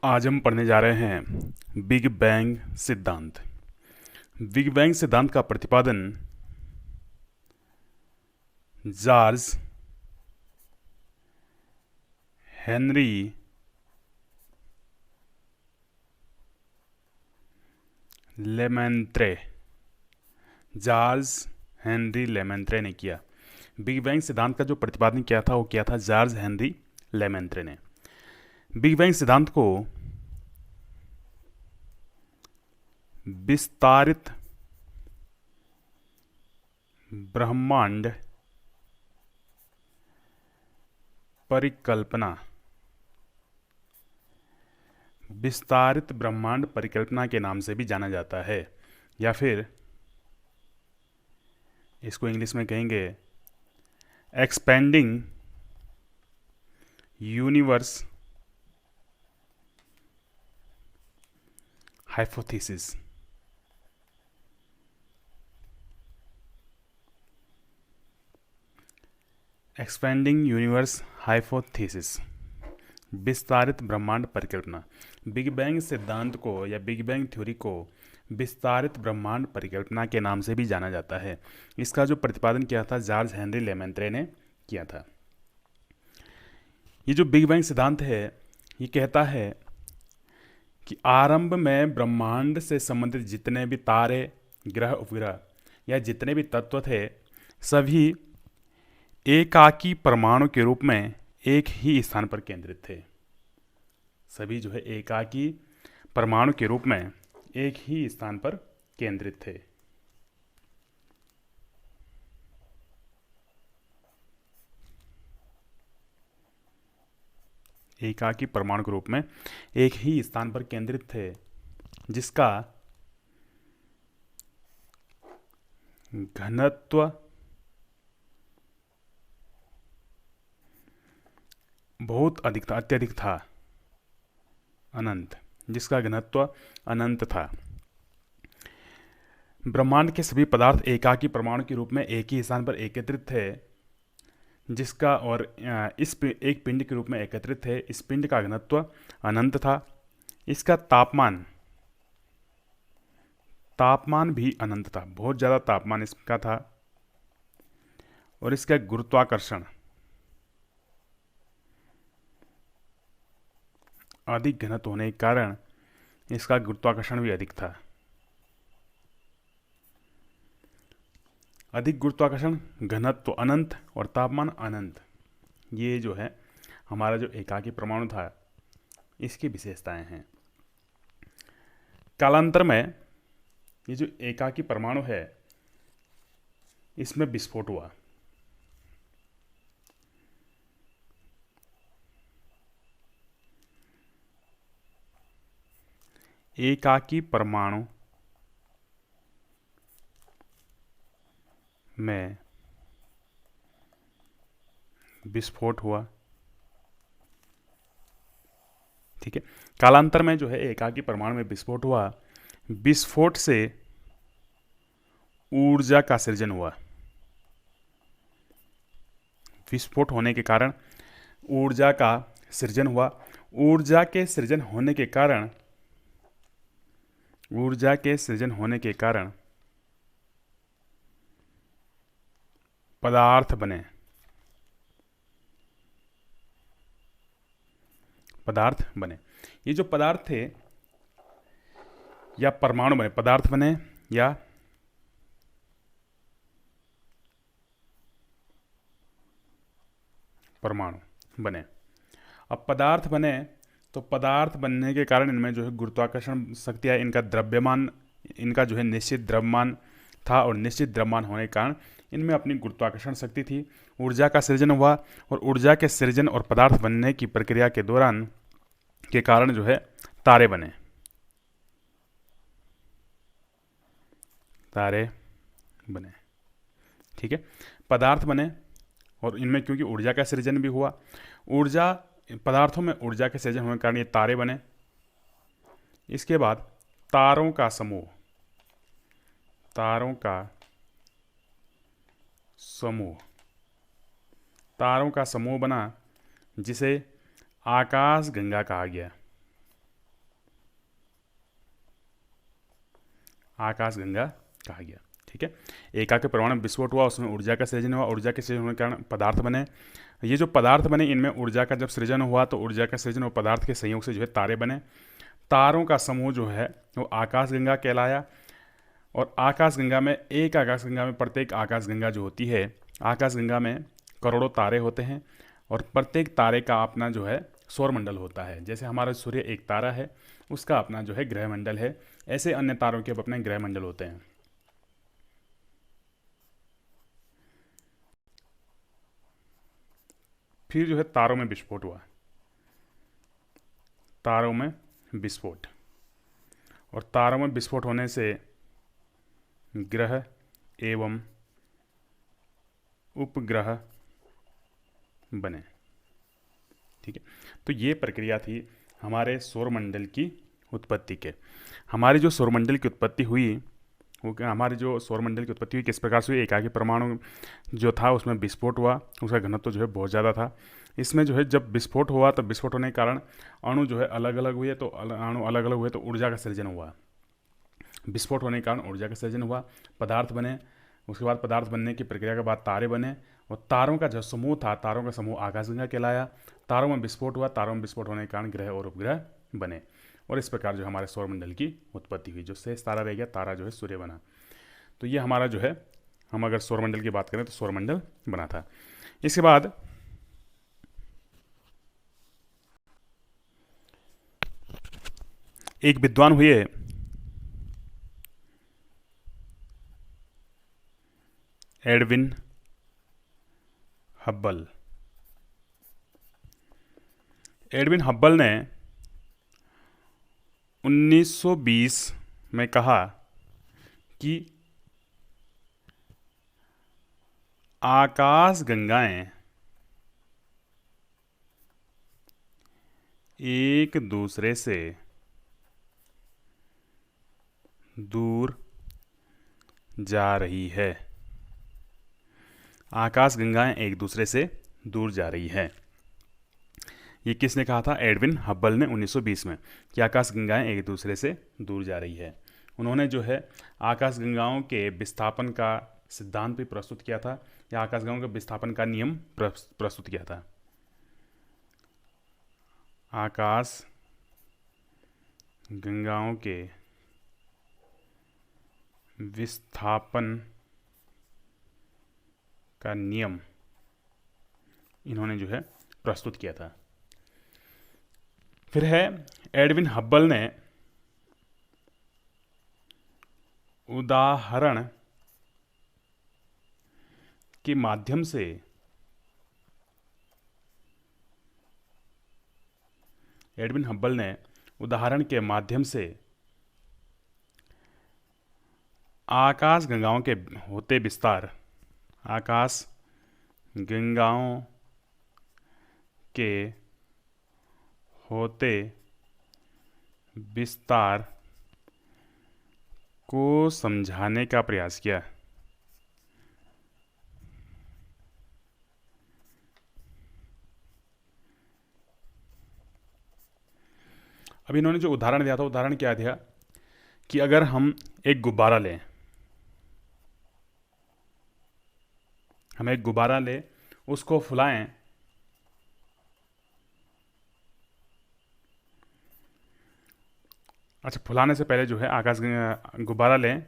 आज हम पढ़ने जा रहे हैं बिग बैंग सिद्धांत। बिग बैंग सिद्धांत का प्रतिपादन जॉर्ज हेनरी लेमेंत्रे जॉर्ज हेनरी लेमेंत्रे ने किया। बिग बैंग सिद्धांत का जो प्रतिपादन किया था वो किया था जॉर्ज हेनरी लेमेंत्रे ने। बिग बैंग सिद्धांत को विस्तारित ब्रह्मांड परिकल्पना विस्तारित ब्रह्मांड परिकल्पना के नाम से भी जाना जाता है, या फिर इसको इंग्लिश में कहेंगे expanding universe hypothesis. Expanding universe hypothesis, विस्तारित ब्रह्मांड परिकल्पना। बिग बैंग सिद्धांत को या बिग बैंग थ्योरी को विस्तारित ब्रह्मांड परिकल्पना के नाम से भी जाना जाता है। इसका जो प्रतिपादन किया था जॉर्ज हेनरी लेमेंत्रे ने किया था। ये जो बिग बैंग सिद्धांत है ये कहता है कि आरंभ में ब्रह्मांड से संबंधित जितने भी तारे, ग्रह, उपग्रह या जितने भी तत्व थे सभी एकाकी परमाणु के रूप में एक ही स्थान पर केंद्रित थे। सभी जो है एकाकी परमाणु के रूप में एक ही स्थान पर केंद्रित थे। एकाकी परमाणु के रूप में एक ही स्थान पर केंद्रित थे, जिसका घनत्व बहुत अधिक था, अत्यधिक था, अनंत, जिसका घनत्व अनंत था। ब्रह्मांड के सभी पदार्थ एकाकी परमाणु के रूप में एक ही स्थान पर एकत्रित थे, जिसका और एक पिंड के रूप में एकत्रित थे। इस पिंड का घनत्व अनंत था। इसका तापमान भी अनंत था, बहुत ज़्यादा तापमान इसका था। और इसका गुरुत्वाकर्षण अधिक घनत्व होने के कारण इसका गुरुत्वाकर्षण भी अधिक था। अधिक गुरुत्वाकर्षण, घनत्व अनंत और तापमान अनंत, ये जो है हमारा जो एकाकी परमाणु था इसकी विशेषताएं हैं। कालांतर में ये जो एकाकी परमाणु है इसमें विस्फोट हुआ। एकाकी परमाणु में विस्फोट हुआ। ठीक है, कालांतर में जो है एकाकी परमाणु में विस्फोट हुआ। विस्फोट से ऊर्जा का सृजन हुआ। विस्फोट होने के कारण ऊर्जा का सृजन हुआ। ऊर्जा के सृजन होने के कारण पदार्थ बने। ये जो पदार्थ थे या परमाणु बने, पदार्थ बने या परमाणु बने। अब पदार्थ बने तो पदार्थ बनने के कारण इनमें जो है गुरुत्वाकर्षण शक्ति है, इनका द्रव्यमान, इनका जो है निश्चित द्रव्यमान था, और निश्चित द्रव्यमान होने के कारण इनमें अपनी गुरुत्वाकर्षण शक्ति थी। ऊर्जा का सृजन हुआ, और ऊर्जा के सृजन और पदार्थ बनने की प्रक्रिया के दौरान के कारण जो है तारे बने। ठीक है, पदार्थ बने और इनमें क्योंकि ऊर्जा का सृजन भी हुआ, पदार्थों में ऊर्जा के सृजन होने के कारण ये तारे बने। इसके बाद तारों का समूह बना, जिसे आकाश गंगा कहा गया। आकाशगंगा कहा गया। ठीक है, एका के परमाणु में विस्फोट हुआ, उसमें ऊर्जा का सृजन हुआ, ऊर्जा के सृजन होने के कारण पदार्थ बने। ये जो पदार्थ बने इनमें ऊर्जा का जब सृजन हुआ तो ऊर्जा का सृजन और पदार्थ के संयोग से जो है तारे बने। तारों का समूह जो है वो आकाशगंगा कहलाया। और आकाशगंगा में प्रत्येक आकाशगंगा जो होती है, आकाशगंगा में करोड़ों तारे होते हैं और प्रत्येक तारे का अपना जो है सौरमंडल होता है। जैसे हमारा सूर्य एक तारा है, उसका अपना जो है ग्रहमंडल है, ऐसे अन्य तारों के अपने ग्रहमंडल होते हैं। फिर जो है तारों में विस्फोट हुआ, तारों में विस्फोट, और तारों में विस्फोट होने से ग्रह एवं उपग्रह बने। ठीक है, तो ये प्रक्रिया थी हमारे सौरमंडल की उत्पत्ति के। हमारी जो सौरमंडल की उत्पत्ति हुई किस प्रकार से हुई? एकाकी परमाणु जो था उसमें विस्फोट हुआ, उसका घनत्व तो जो है बहुत ज़्यादा था। इसमें जो है जब विस्फोट हुआ तो विस्फोट होने के कारण अणु जो है अलग अलग हुए, तो अणु अलग अलग हुए तो ऊर्जा का सृजन हुआ। विस्फोट होने के कारण ऊर्जा का सृजन हुआ, पदार्थ बने। उसके बाद पदार्थ बनने की प्रक्रिया के बाद तारे बने, और तारों का जो समूह था, तारों का समूह आकाशगंगा कहलाया। तारों में विस्फोट हुआ, तारों में विस्फोट होने के कारण ग्रह और उपग्रह बने, और इस प्रकार जो हमारे सौरमंडल की उत्पत्ति हुई। जो शेष तारा रह गया, तारा जो है सूर्य बना। तो ये हमारा जो है, हम अगर सौरमंडल की बात करें तो सौरमंडल बना था। इसके बाद एक विद्वान हुए एडविन हब्बल। एडविन हब्बल ने 1920 में कहा कि आकाश गंगाएं एक दूसरे से दूर जा रही है। आकाश गंगाएं एक दूसरे से दूर जा रही है। ये किसने कहा था? एडविन हब्बल ने 1920 में, कि आकाश गंगाएं एक दूसरे से दूर जा रही है। उन्होंने जो है आकाश गंगाओं के विस्थापन का सिद्धांत भी प्रस्तुत किया था, या आकाश गंगाओं के विस्थापन का नियम प्रस्तुत किया था। आकाश गंगाओं के विस्थापन का नियम इन्होंने जो है प्रस्तुत किया था। फिर है एडविन हब्बल ने उदाहरण के माध्यम से आकाश गंगाओं के होते विस्तार, आकाश गंगाओं के होते विस्तार को समझाने का प्रयास किया। अब इन्होंने जो उदाहरण दिया था, उदाहरण क्या दिया कि अगर हम एक गुब्बारा लें, उसको फुलाएं, अच्छा, फुलाने से पहले जो है गुब्बारा लें,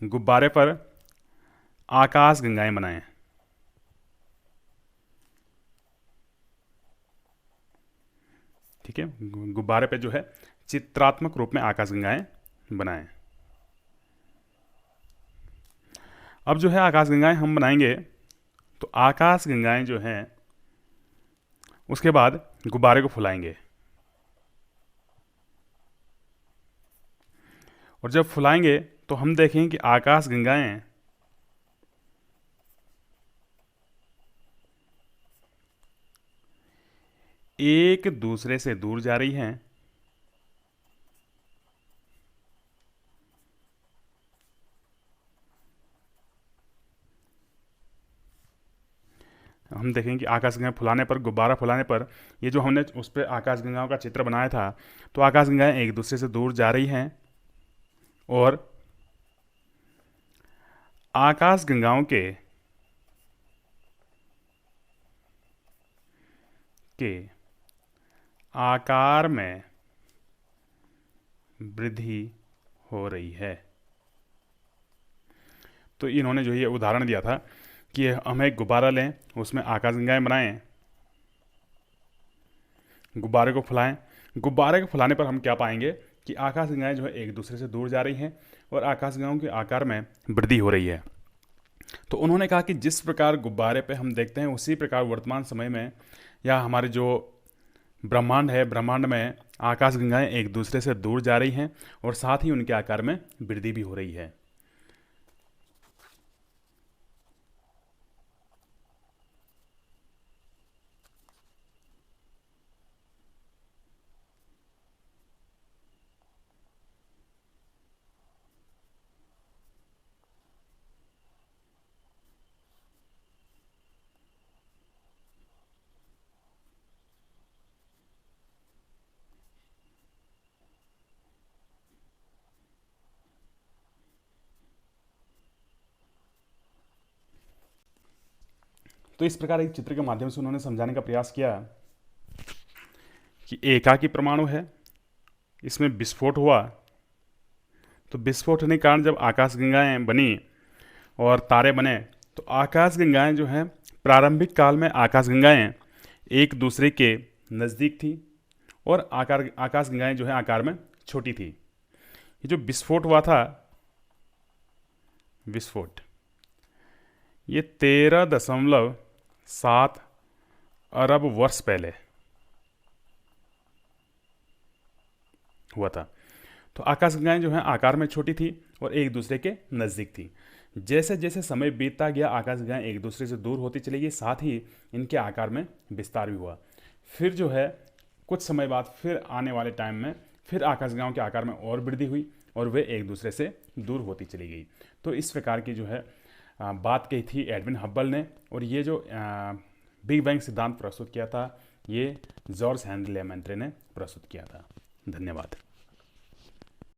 गुब्बारे पर आकाश गंगाएं बनाएं। ठीक है, गुब्बारे पे जो है चित्रात्मक रूप में आकाश गंगाएं बनाएं। अब जो है आकाश गंगाएं हम बनाएंगे, तो आकाश गंगाएं जो हैं उसके बाद गुब्बारे को फुलाएंगे, और जब फुलाएंगे तो हम देखेंगे कि आकाश गंगाएं एक दूसरे से दूर जा रही हैं। हम देखेंगे कि आकाशगंगा फुलाने पर, गुब्बारा फुलाने पर, ये जो हमने उस पर आकाशगंगाओं का चित्र बनाया था, तो आकाशगंगाएं एक दूसरे से दूर जा रही हैं। और आकाशगंगाओं के आकार में वृद्धि हो रही है। तो इन्होंने जो ये उदाहरण दिया था कि हम एक गुब्बारा लें, उसमें आकाशगंगाएं बनाएं, गुब्बारे को फुलाएं। गुब्बारे को फुलाने पर हम क्या पाएंगे कि आकाशगंगाएं जो है एक दूसरे से दूर जा रही हैं और आकाशगंगाओं के आकार में वृद्धि हो रही है। तो उन्होंने कहा कि जिस प्रकार गुब्बारे पे हम देखते हैं, उसी प्रकार वर्तमान समय में या हमारे जो ब्रह्मांड है, ब्रह्मांड में आकाशगंगाएं एक दूसरे से दूर जा रही हैं और साथ ही उनके आकार में वृद्धि भी हो रही है। तो इस प्रकार एक चित्र के माध्यम से उन्होंने समझाने का प्रयास किया कि एकाकी परमाणु है, इसमें विस्फोट हुआ, तो विस्फोट होने के कारण जब आकाशगंगाएं बनी और तारे बने, तो आकाशगंगाएं जो हैं प्रारंभिक काल में आकाशगंगाएं एक दूसरे के नज़दीक थी और आकाशगंगाएं जो है आकार में छोटी थी। ये जो विस्फोट हुआ था, विस्फोट, ये 13.7 अरब वर्ष पहले हुआ था। तो आकाशगंगाएं जो हैं आकार में छोटी थी और एक दूसरे के नज़दीक थी। जैसे जैसे समय बीतता गया, आकाशगंगाएं एक दूसरे से दूर होती चली गई, साथ ही इनके आकार में विस्तार भी हुआ। फिर जो है कुछ समय बाद फिर आने वाले टाइम में फिर आकाशगंगाओं के आकार में और वृद्धि हुई और वे एक दूसरे से दूर होती चली गई। तो इस प्रकार की जो है बात कही थी एडविन हब्बल ने, और ये जो बिग बैंग सिद्धांत प्रस्तुत किया था, ये जॉर्ज हेनरी लेमेंट्रे ने प्रस्तुत किया था। धन्यवाद।